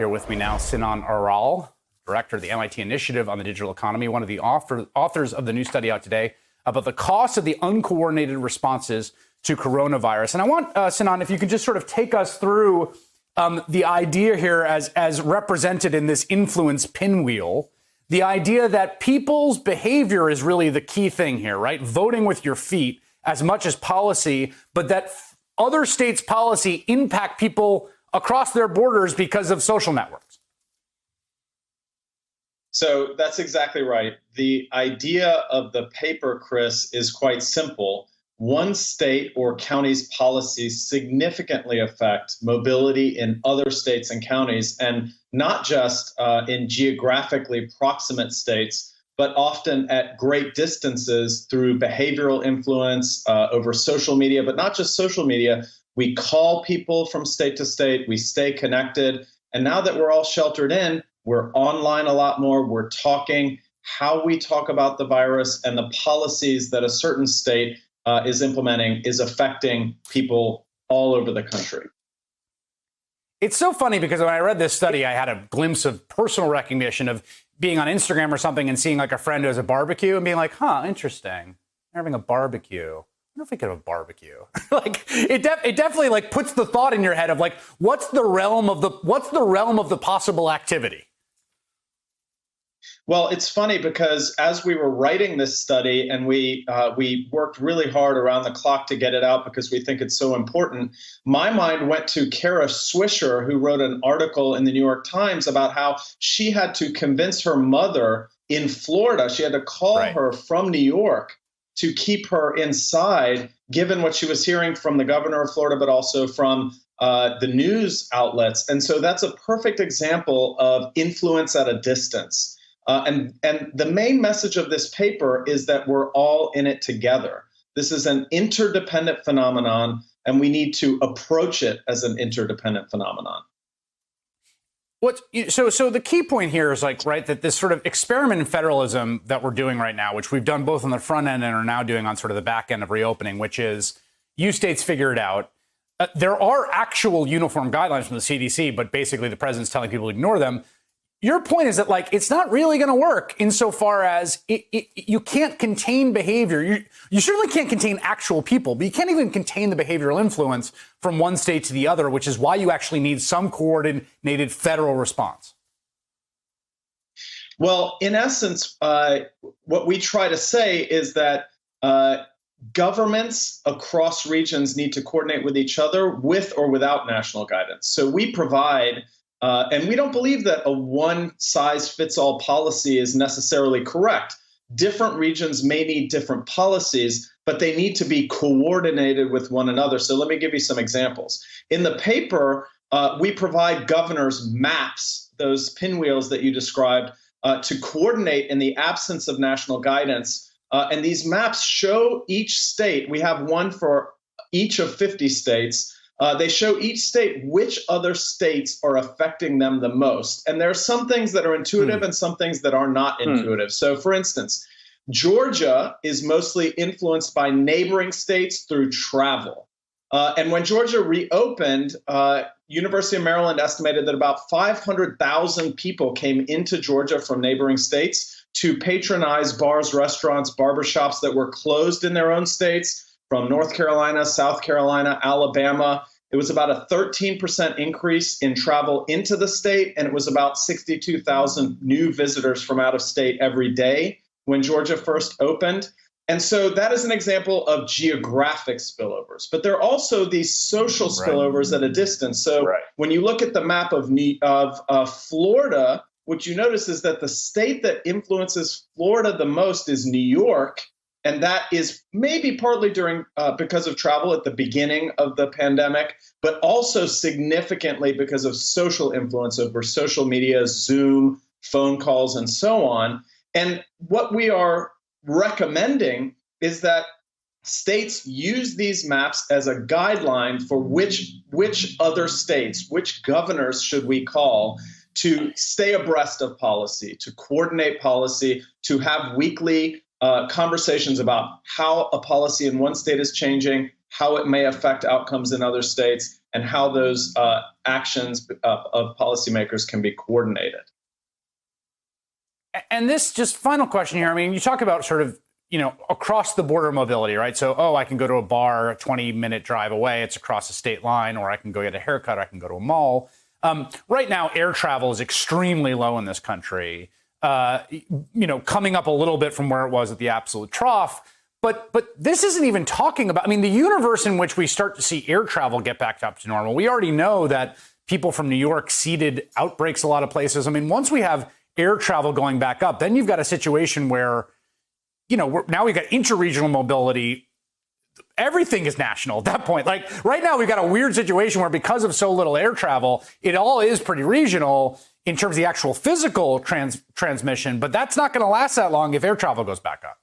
Here with me now, Sinan Aral, director of the MIT Initiative on the Digital Economy, one of the authors of the new study out today about the cost of the uncoordinated responses to coronavirus. And I want, Sinan, if you could just sort of take us through the idea here as represented in this influence pinwheel, the idea that people's behavior is really the key thing here, right? Voting with your feet as much as policy, but that other states' policy impact people across their borders because of social networks. So that's exactly right. The idea of the paper, Chris, is quite simple. One state or county's policies significantly affect mobility in other states and counties, and not just in geographically proximate states, but often at great distances through behavioral influence over social media, but not just social media. We call people from state to state, we stay connected. And now that we're all sheltered in, we're online a lot more. We're talking how we talk about the virus, and the policies that a certain state is implementing is affecting people all over the country. It's so funny because when I read this study, I had a glimpse of personal recognition of being on Instagram or something and seeing like a friend who has a barbecue and being like, huh, interesting. They're having a barbecue. I don't know if we could have a barbecue. Like it definitely like puts the thought in your head of like, what's the realm of the possible activity? Well, it's funny because as we were writing this study, and we worked really hard around the clock to get it out because we think it's so important, my mind went to Kara Swisher, who wrote an article in the New York Times about how she had to convince her mother in Florida. She had to call her from New York to keep her inside, given what she was hearing from the governor of Florida, but also from the news outlets. And so that's a perfect example of influence at a distance. And the main message of this paper is that we're all in it together. This is an interdependent phenomenon, and we need to approach it as an interdependent phenomenon. So the key point here is like, right, that this sort of experiment in federalism that we're doing right now, which we've done both on the front end and are now doing on sort of the back end of reopening, which is you states figure it out. There are actual uniform guidelines from the CDC, but basically the president's telling people to ignore them. Your point is that, like, it's not really going to work insofar as you can't contain behavior. You certainly can't contain actual people, but you can't even contain the behavioral influence from one state to the other, which is why you actually need some coordinated federal response. Well, in essence, what we try to say is that governments across regions need to coordinate with each other with or without national guidance. So we provide and we don't believe that a one-size-fits-all policy is necessarily correct. Different regions may need different policies, but they need to be coordinated with one another. So let me give you some examples. In the paper, we provide governors maps, those pinwheels that you described, to coordinate in the absence of national guidance. And these maps show each state. We have one for each of 50 states. They show each state which other states are affecting them the most. And there are some things that are intuitive and some things that are not intuitive. So, for instance, Georgia is mostly influenced by neighboring states through travel. And when Georgia reopened, University of Maryland estimated that about 500,000 people came into Georgia from neighboring states to patronize bars, restaurants, barbershops that were closed in their own states, from North Carolina, South Carolina, Alabama. It was about a 13% increase in travel into the state, and it was about 62,000 new visitors from out of state every day when Georgia first opened. And so that is an example of geographic spillovers. But there are also these social spillovers at a distance. So when you look at the map of Florida, what you notice is that the state that influences Florida the most is New York. And that is maybe partly because of travel at the beginning of the pandemic, but also significantly because of social influence over social media, Zoom, phone calls, and so on. And what we are recommending is that states use these maps as a guideline for which other states, which governors should we call, to stay abreast of policy, to coordinate policy, to have weekly conversations about how a policy in one state is changing, how it may affect outcomes in other states, and how those actions of policymakers can be coordinated. And this just final question here. I mean, you talk about sort of, across the border mobility, right? So, I can go to a bar a 20-minute drive away. It's across the state line, or I can go get a haircut. Or I can go to a mall. Right now, air travel is extremely low in this country, coming up a little bit from where it was at the absolute trough. But this isn't even talking about, the universe in which we start to see air travel get back up to normal. We already know that people from New York seeded outbreaks a lot of places. Once we have air travel going back up, then you've got a situation where, now we've got interregional mobility. Everything is national at that point. Like right now, we've got a weird situation where because of so little air travel, it all is pretty regional in terms of the actual physical transmission. But that's not going to last that long if air travel goes back up.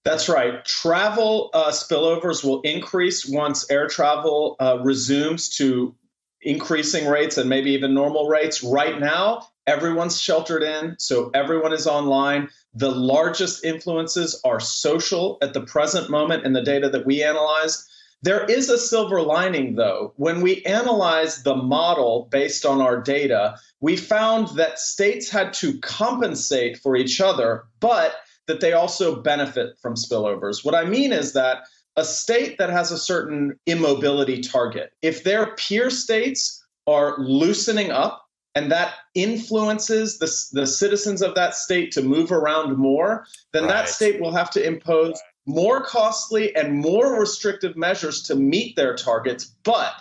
That's right. Travel spillovers will increase once air travel resumes to increasing rates and maybe even normal rates. Right now, everyone's sheltered in, so everyone is online. The largest influences are social at the present moment in the data that we analyzed. There is a silver lining, though. When we analyzed the model based on our data, we found that states had to compensate for each other, but that they also benefit from spillovers. What I mean is that a state that has a certain immobility target, if their peer states are loosening up, and that influences the citizens of that state to move around more, then that state will have to impose more costly and more restrictive measures to meet their targets. But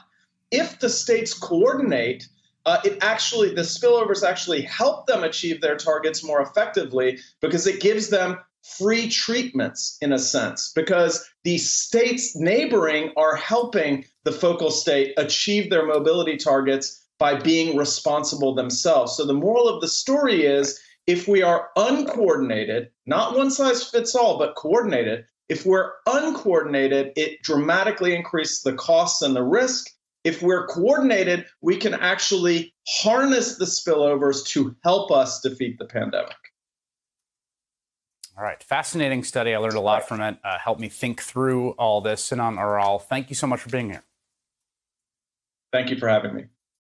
if the states coordinate, the spillovers actually help them achieve their targets more effectively because it gives them free treatments in a sense, because the states neighboring are helping the focal state achieve their mobility targets by being responsible themselves. So the moral of the story is, if we are uncoordinated, not one size fits all, but coordinated, if we're uncoordinated, it dramatically increases the costs and the risk. If we're coordinated, we can actually harness the spillovers to help us defeat the pandemic. All right. Fascinating study. I learned a lot from it. Helped me think through all this. Sinan Aral, thank you so much for being here. Thank you for having me.